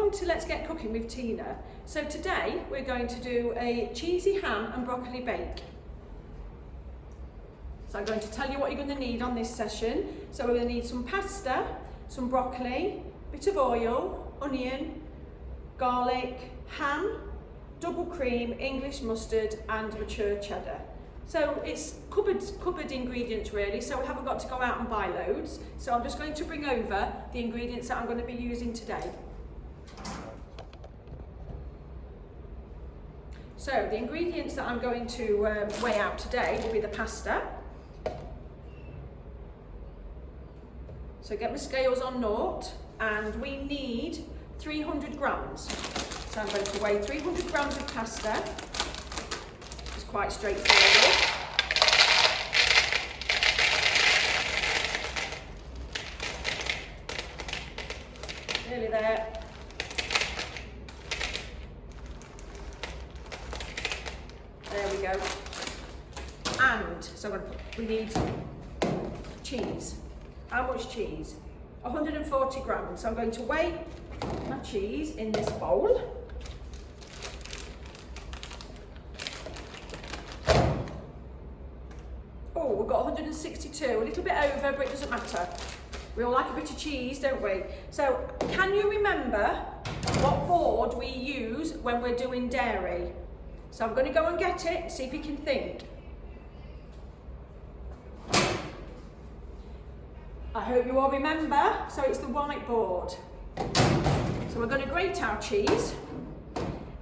welcome to Let's Get Cooking with Tina. So today we're going to do a cheesy ham and broccoli bake. So I'm going to tell you what you're going to need on this session. So we're going to need some pasta, some broccoli, bit of oil, onion, garlic, ham, double cream, English mustard and mature cheddar. So it's cupboard ingredients really, so we haven't got to go out and buy loads. So I'm just going to bring over the ingredients that I'm going to be using today. So the ingredients that I'm going to weigh out today will be the pasta. So get my scales on naught, and we need 300 grams. So I'm going to weigh 300 grams of pasta. It's quite straightforward. Nearly there. There we go. And so we need cheese. How much cheese? 140 grams. So I'm going to weigh my cheese in this bowl. Oh, we've got 162, a little bit over, but it doesn't matter. We all like a bit of cheese, don't we? So, can you remember what board we use when we're doing dairy? So I'm going to go and get it and see if you can think. I hope you all remember. So it's the white board. So we're going to grate our cheese.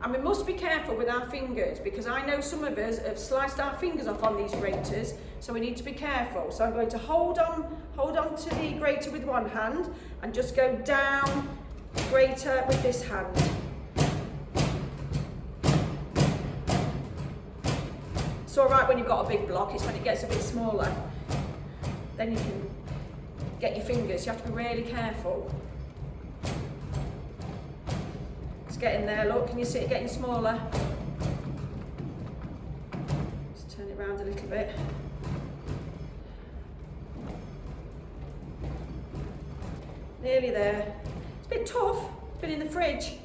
And we must be careful with our fingers because I know some of us have sliced our fingers off on these graters, so we need to be careful. So I'm going to hold on to the grater with one hand and just go down the grater with this hand. It's all right when you've got a big block, it's when it gets a bit smaller. Then you can get your fingers, you have to be really careful. It's getting there, look, can you see it getting smaller? Just turn it around a little bit. Nearly there. It's a bit tough, it's been in the fridge.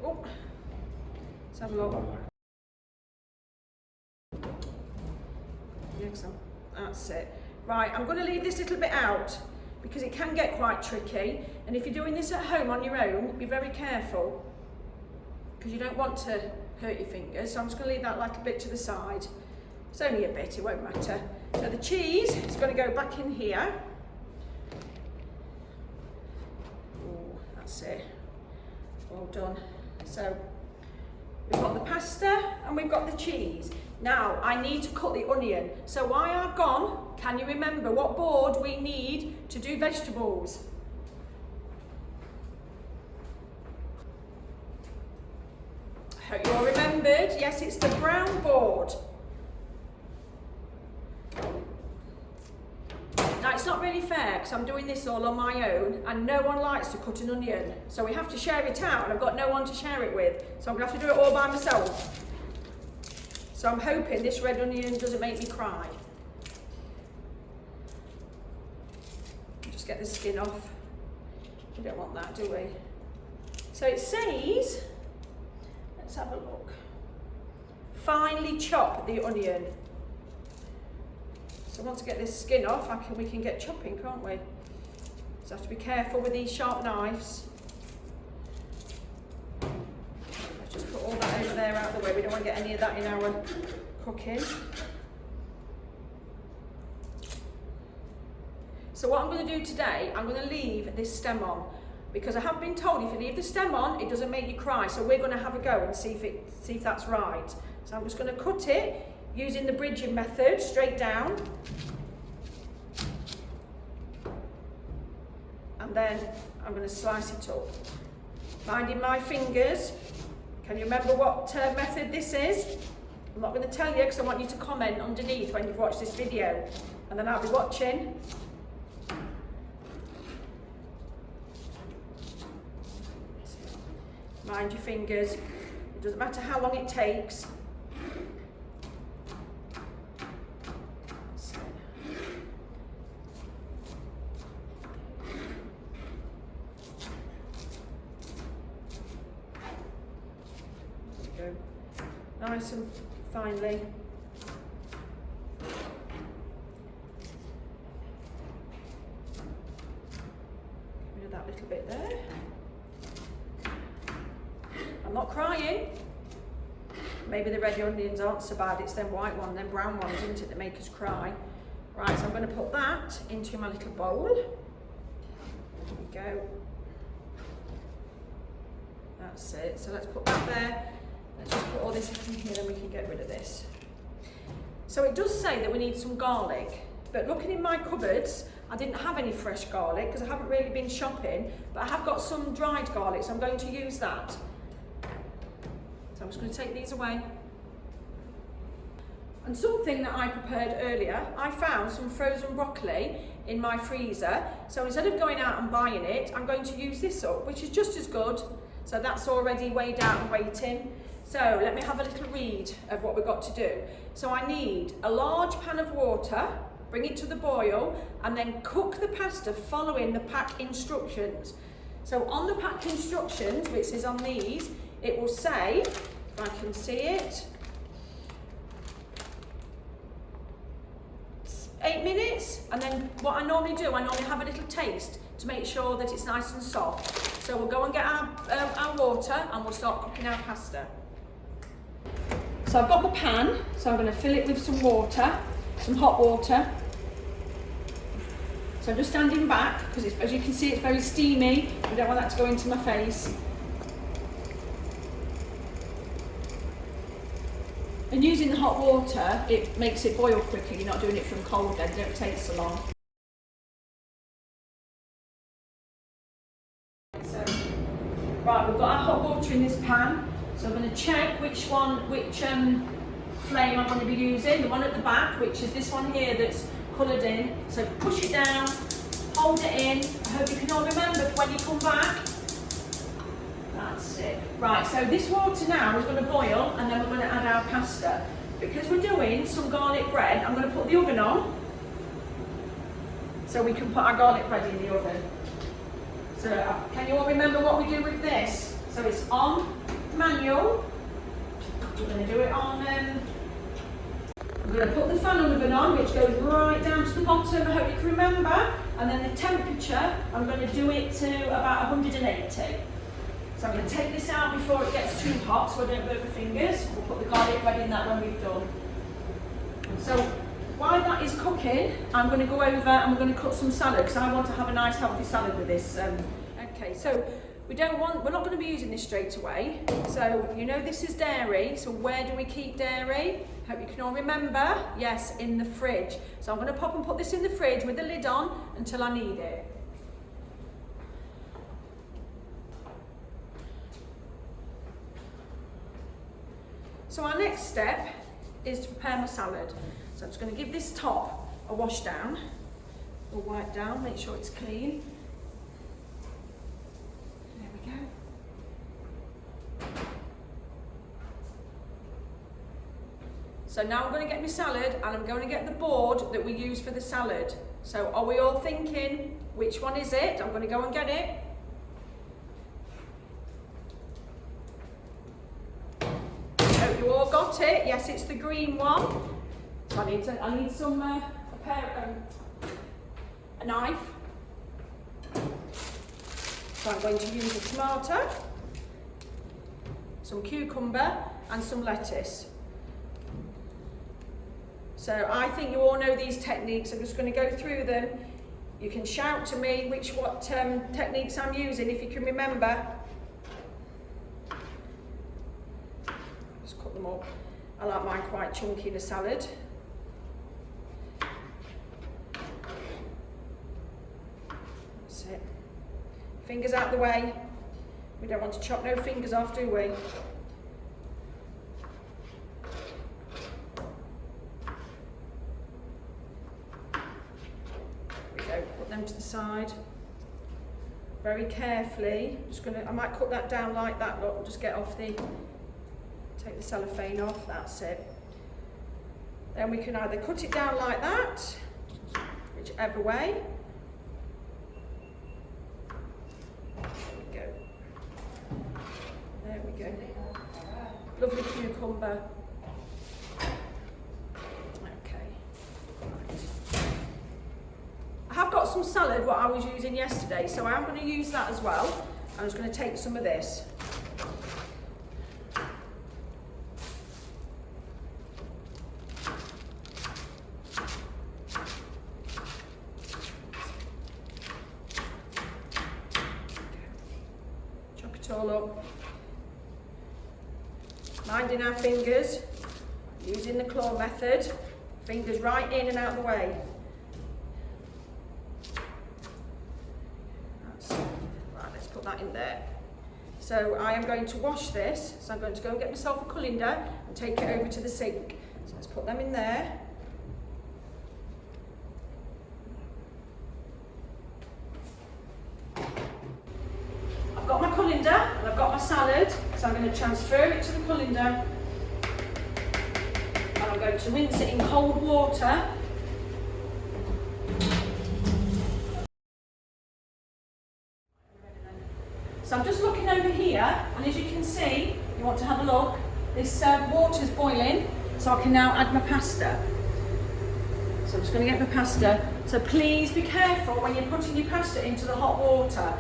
Oh, let's have a look. That's it. Right, I'm going to leave this little bit out because it can get quite tricky, and if you're doing this at home on your own, be very careful because you don't want to hurt your fingers. So I'm just going to leave that like a bit to the side. It's only a bit, it won't matter. So the cheese is going to go back in here. Oh, that's it. Well done. So we've got the pasta and we've got the cheese. Now I need to cut the onion. So while I've gone, can you remember what board we need to do vegetables? I hope you all remembered. Yes, it's the brown board. Now it's not really fair because I'm doing this all on my own and no one likes to cut an onion. So we have to share it out and I've got no one to share it with. So I'm going to have to do it all by myself. So I'm hoping this red onion doesn't make me cry. Just get the skin off. We don't want that, do we? So it says, let's have a look. Finely chop the onion. So once I get this skin off, we can get chopping, can't we? So I have to be careful with these sharp knives. Let's just put all that over there out of the way. We don't want to get any of that in our cooking. So what I'm going to do today, I'm going to leave this stem on because I have been told if you leave the stem on, it doesn't make you cry. So we're going to have a go and see if that's right. So I'm just going to cut it using the bridging method, straight down. And then I'm going to slice it up. Minding my fingers. Can you remember what method this is? I'm not going to tell you because I want you to comment underneath when you've watched this video. And then I'll be watching. Mind your fingers. It doesn't matter how long it takes. go. Nice and finely. Get rid of that little bit there. I'm not crying. Maybe the red onions aren't so bad, it's them white ones, them brown ones, isn't it, that make us cry. Right, so I'm going to put that into my little bowl. There we go. That's it. So let's put that there. Let's just put all this in here, then we can get rid of this. So it does say that we need some garlic, but looking in my cupboards, I didn't have any fresh garlic because I haven't really been shopping, but I have got some dried garlic, so I'm going to use that. So I'm just going to take these away. And something that I prepared earlier, I found some frozen broccoli in my freezer. So instead of going out and buying it, I'm going to use this up, which is just as good. So that's already weighed out and waiting. So let me have a little read of what we've got to do. So I need a large pan of water, bring it to the boil, and then cook the pasta following the pack instructions. So on the pack instructions, which is on these, it will say, if I can see it, 8 minutes, and then what I normally do, I normally have a little taste to make sure that it's nice and soft. So we'll go and get our water and we'll start cooking our pasta. So I've got my pan, so I'm going to fill it with some water, some hot water. So I'm just standing back because as you can see it's very steamy. I don't want that to go into my face. And using the hot water, it makes it boil quicker. You're not doing it from cold then, it don't take so long. So, right, we've got our hot water in this pan. So I'm going to check which flame I'm going to be using. The one at the back, which is this one here that's coloured in. So push it down, hold it in. I hope you can all remember when you come back. That's it. Right, so this water now is going to boil and then we're going to add our pasta. Because we're doing some garlic bread, I'm going to put the oven on so we can put our garlic bread in the oven. So can you all remember what we do with this? So it's on manual. We're going to do it on, I'm going to put the fan oven on, which goes right down to the bottom, I hope you can remember. And then the temperature, I'm going to do it to about 180. So I'm going to take this out before it gets too hot so I don't burn my fingers. We'll put the garlic bread in that when we've done. So while that is cooking, I'm going to go over and we're going to cut some salad because I want to have a nice healthy salad with this. Okay, so we're not going to be using this straight away. So you know this is dairy, so where do we keep dairy? Hope you can all remember. Yes, in the fridge. So I'm going to pop and put this in the fridge with the lid on until I need it. So our next step is to prepare my salad. So I'm just going to give this top a wash down, or wipe down, make sure it's clean. There we go. So now I'm going to get my salad and I'm going to get the board that we use for the salad. So are we all thinking, which one is it? I'm going to go and get it. You all got it? Yes, it's the green one. So I need some a knife. So I'm going to use a tomato, some cucumber, and some lettuce. So I think you all know these techniques. I'm just going to go through them. You can shout to me what techniques I'm using if you can remember. Cut them up. I like mine quite chunky in a salad. That's it. Fingers out the way. We don't want to chop no fingers off, do we? There we go. Put them to the side. Very carefully. I might cut that down like that. Look, we'll just get off the. Take the cellophane off, that's it. Then we can either cut it down like that, whichever way. There we go. There we go. Lovely cucumber. Okay. Right. I have got some salad, what I was using yesterday, so I am going to use that as well. I'm just going to take some of this. Chop it all up. Minding our fingers, using the claw method. Fingers right in and out of the way. Right, let's put that in there. So I am going to wash this. So I'm going to go and get myself a colander and take it over to the sink. So let's put them in there. I've got my colander and I've got my salad. So I'm going to transfer it to the colander. And I'm going to rinse it in cold water. So I'm just looking over here, and as you can see, you want to have a look, this water's boiling, so I can now add my pasta. So I'm just going to get my pasta. So please be careful when you're putting your pasta into the hot water.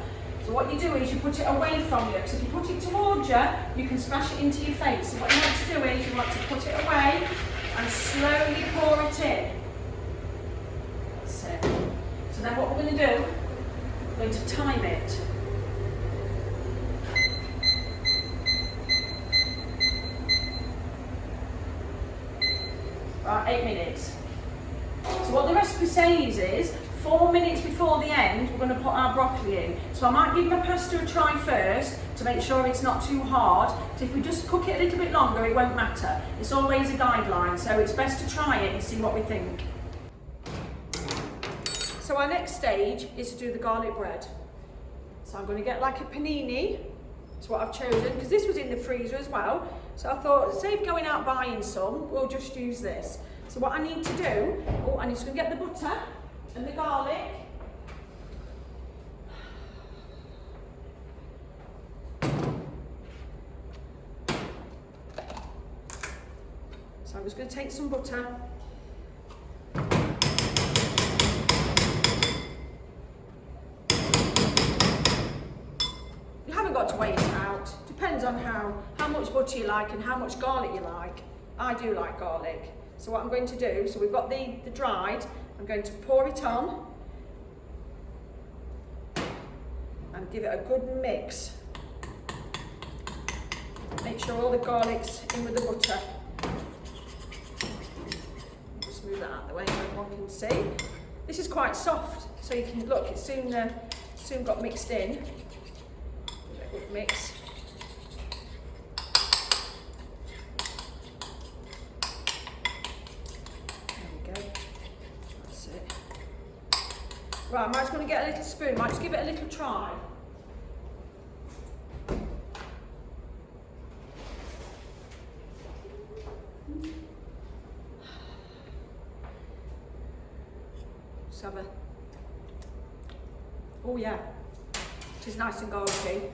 So what you do is you put it away from you, because if you put it towards you, you can smash it into your face. So what you want to do is you want to put it away and slowly pour it in. That's it. So then what we're going to do, we're going to time it. Right, 8 minutes. So what the recipe says is 4 minutes before the end, we're going to put our broccoli in. So I might give my pasta a try first to make sure it's not too hard. So if we just cook it a little bit longer, it won't matter. It's always a guideline, so it's best to try it and see what we think. So our next stage is to do the garlic bread. So I'm going to get like a panini. That's what I've chosen, because this was in the freezer as well. So I thought, save going out buying some, we'll just use this. So what I need to do, I'm just going to get the butter and the garlic. So I'm just going to take some butter. You haven't got to weigh it out. Depends on how much butter you like and how much garlic you like. I do like garlic. So what I'm going to do, so we've got the dried, I'm going to pour it on and give it a good mix. Make sure all the garlic's in with the butter. Just move that out of the way so everyone can see. This is quite soft, so you can look, it's soon got mixed in. Give it a good mix. Right, I'm just going to get a little spoon, might just give it a little try. Just have a... Oh yeah, it is nice and garlicky.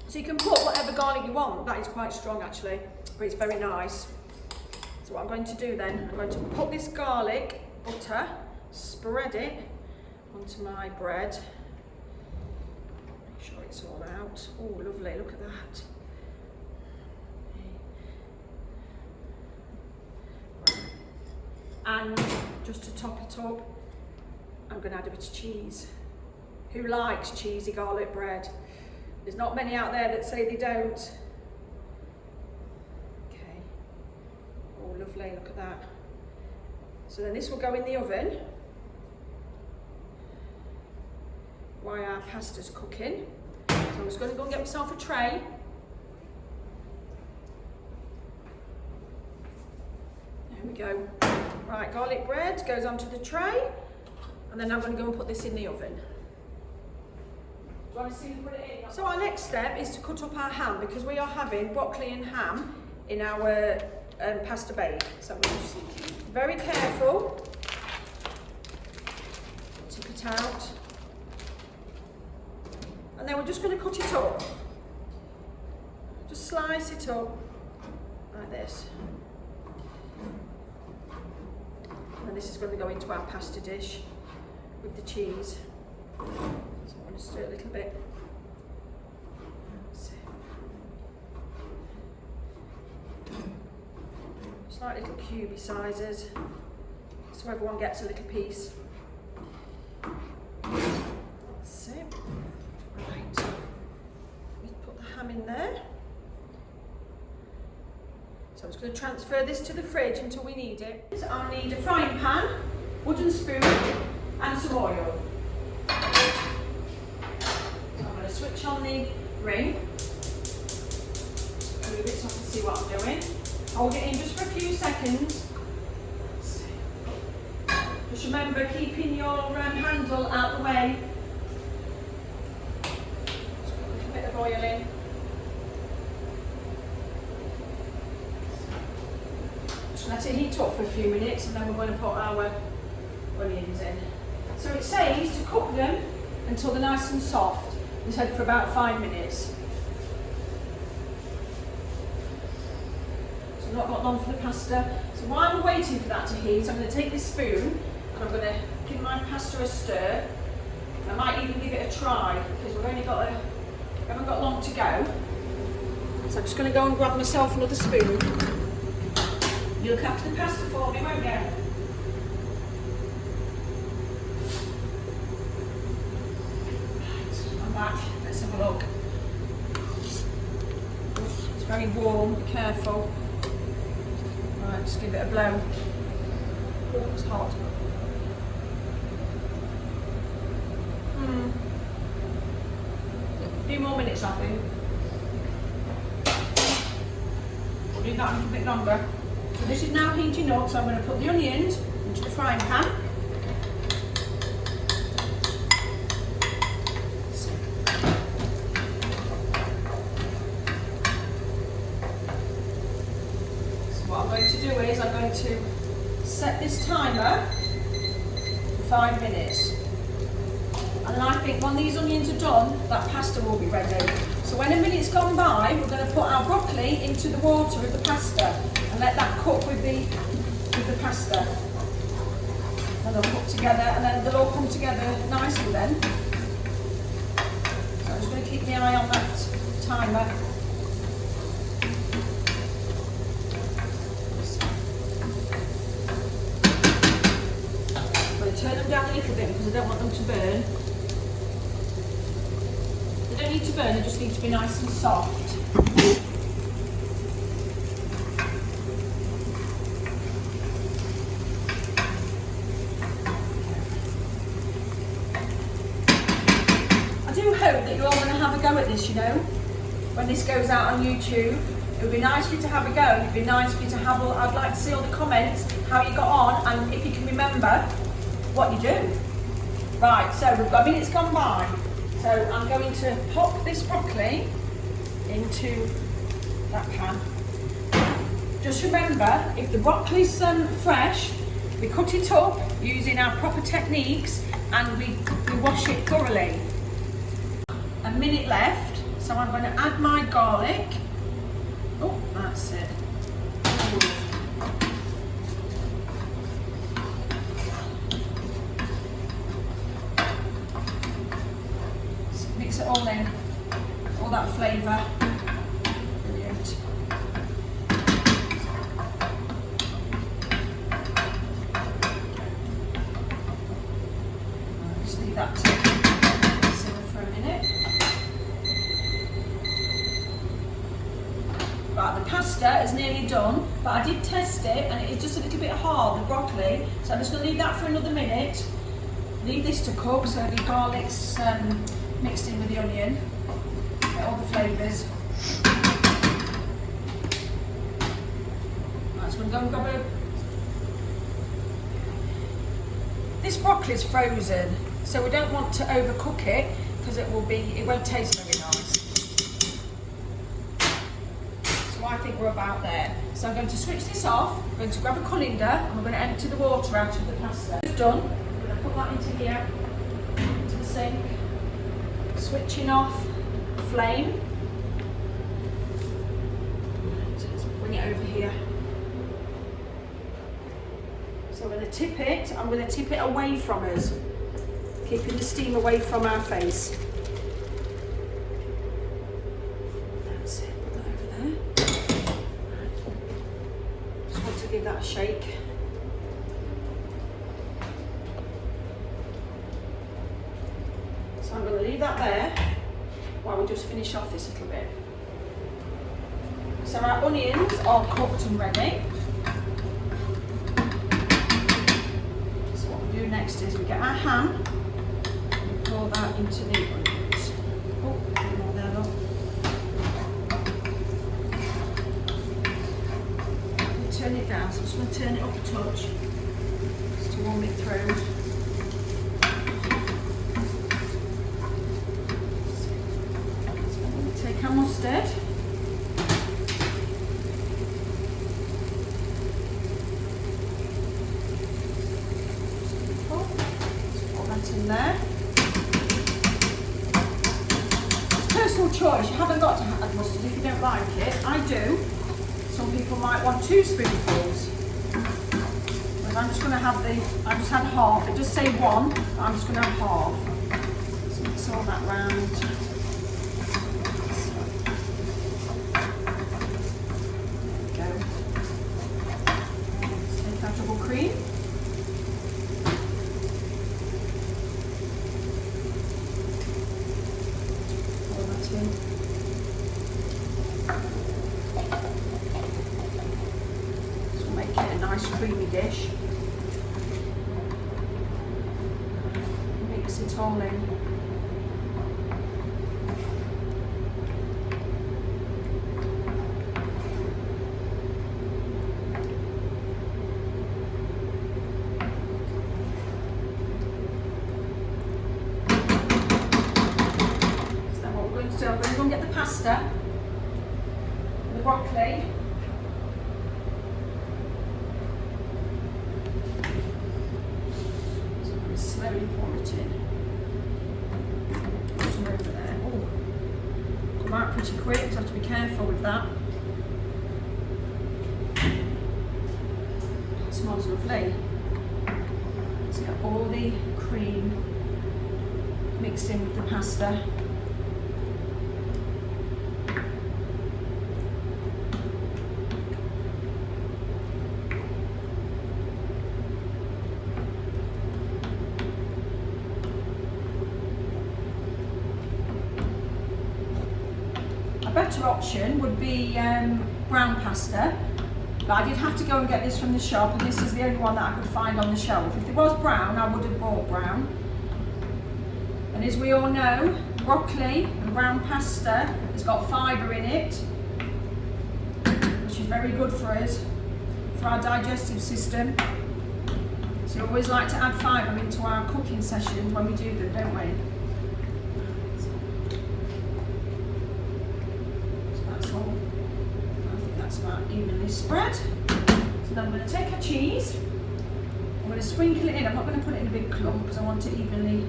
So you can put whatever garlic you want, that is quite strong actually, but it's very nice. So what I'm going to do then, I'm going to put this garlic butter, spread it onto my bread. Make sure it's all out. Oh, lovely, look at that. And just to top it up, I'm going to add a bit of cheese. Who likes cheesy garlic bread? There's not many out there that say they don't. Okay. Oh, lovely, look at that. So then this will go in the oven while our pasta's cooking. So I'm just going to go and get myself a tray. There we go. Right, garlic bread goes onto the tray, and then I'm going to go and put this in the oven. Do you want to see me put it in? So our next step is to cut up our ham, because we are having broccoli and ham in our pasta bake. So we're just very careful. Tip it out. And then we're just going to cut it up. Just slice it up. like this. And this is going to go into our pasta dish with the cheese. So I'm going to stir it a little bit. That's it. Just like little cubey sizes, so everyone gets a little piece. That's it. Right. We put the ham in there. So I'm just going to transfer this to the fridge until we need it. So I'll need a frying pan, wooden spoon and some oil. So I'm going to switch on the ring. Move it so I can see what I'm doing. Hold it in just for a few seconds. Just remember keeping your handle out the way. Just put a little bit of oil in. Let it heat up for a few minutes and then we're going to put our onions in. So it says to cook them until they're nice and soft. We said for about 5 minutes. So I've not got long for the pasta. So while we're waiting for that to heat, I'm going to take this spoon and I'm going to give my pasta a stir. I might even give it a try because we haven't got long to go. So I'm just going to go and grab myself another spoon. You look after the pasta for me, won't you? I'm back. Let's have a look. It's very warm. Be careful. Right, just give it a blow. Oh, it's hot. A few more minutes, I think. We'll do that a little bit longer. So this is now heating up, so I'm going to put the onions into the frying pan. So what I'm going to do is I'm going to set this timer for 5 minutes. And I think when these onions are done, that pasta will be ready. So when a minute's gone by, we're going to put our broccoli into the water with the pasta and let that cook with the pasta. And they'll cook together and then they'll all come together nicely then. So I'm just going to keep my eye on that timer. I'm going to turn them down a little bit because I don't want them to burn. They don't need to burn, they just need to be nice and soft. I do hope that you're all going to have a go at this, you know, when this goes out on YouTube. It would be nice for you to have a go. It would be nice for you to have I'd like to see all the comments, how you got on, and if you can remember what you do. Right, so we've got minutes gone by. So I'm going to pop this broccoli into that pan. Just remember, if the broccoli's fresh, we cut it up using our proper techniques and we wash it thoroughly. A minute left, so I'm going to add my garlic. Oh, that's it. Mix it all in, all that flavour. Brilliant. Just leave that to simmer for a minute. Right, the pasta is nearly done, but I did test it and it's just a little bit hard, the broccoli, so I'm just going to leave that for another minute. Leave this to cook so the garlic's mixed in with the onion, get all the flavours. Right, so we're going to go and grab this broccoli is frozen, so we don't want to overcook it because it won't taste very nice. So I think we're about there. So I'm going to switch this off, I'm going to grab a colander and we're going to empty the water out of the pasta. It's done. I'm going to put that into here, into the sink. Switching off the flame. So let's bring it over here. So I'm going to tip it. I'm going to tip it away from us, keeping the steam away from our face. That's it. Put that over there. Just want to give that a shake. So I'm going to leave that there while we just finish off this little bit. So our onions are cooked and ready. So what we do next is we get our ham and we pour that into the onions. Oh, a bit more there, look. Turn it down, so I'm just going to turn it up a touch just to warm it through. So I'm going to take our mustard. In there. It's personal choice. You haven't got to add mustard if you don't like it. I do. Some people might want 2 spoonfuls. But I'm just going to have I just had half. It does say 1, but I'm just going to have half. Let's mix all that round. There we go. Let's take our double cream. Creamy dish. Mix it all in. So what we're going to do, I'm going to go and get the pasta, the broccoli. Slowly pour it in. Put some over there. Oh, come out pretty quick, so I have to be careful with that. It smells lovely. Let's get all the cream mixed in with the pasta. Better option would be brown pasta, but I did have to go and get this from the shop, and this is the only one that I could find on the shelf. If there was brown, I would have bought brown. And as we all know, broccoli and brown pasta has got fibre in it, which is very good for us, for our digestive system. So we always like to add fibre into our cooking sessions when we do them, don't we? Evenly spread. So then I'm going to take our cheese, I'm going to sprinkle it in. I'm not going to put it in a big clump because I want it evenly.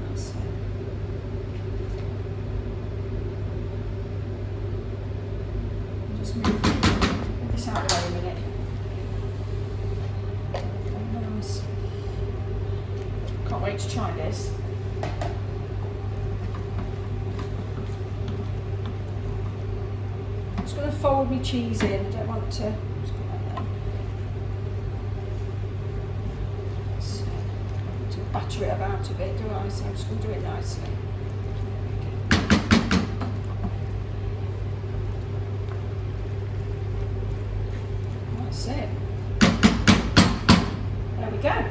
That's it. Just move this out of the way a minute. Nice. Can't wait to try this. I'm just going to fold my cheese in. I don't want to. Just put that there. So, to batter it about a bit, do I? So I'm just going to do it nicely. That's it. There we go.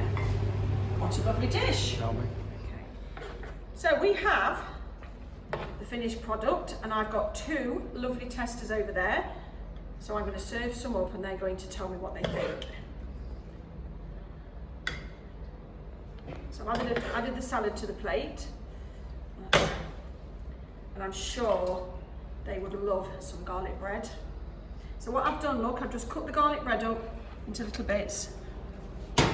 What a lovely dish. Okay. So we have the finished product, and I've got 2 lovely testers over there, so I'm going to serve some up and they're going to tell me what they think. So I've added the salad to the plate, and I'm sure they would love some garlic bread. So what I've done, look, I've just cut the garlic bread up into little bits. There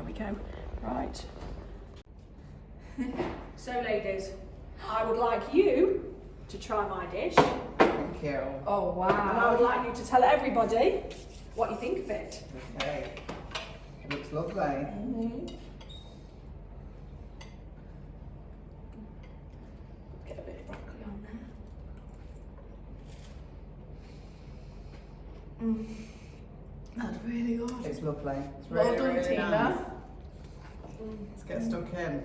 we go. Right. So ladies, I would like you to try my dish. Thank you. Oh wow. And I would like you to tell everybody what you think of it. Okay. It looks lovely. Mm-hmm. Get a bit of broccoli on there. That's really good. It's lovely. It's Well really, done, really Tina. nice. Let's get stuck in.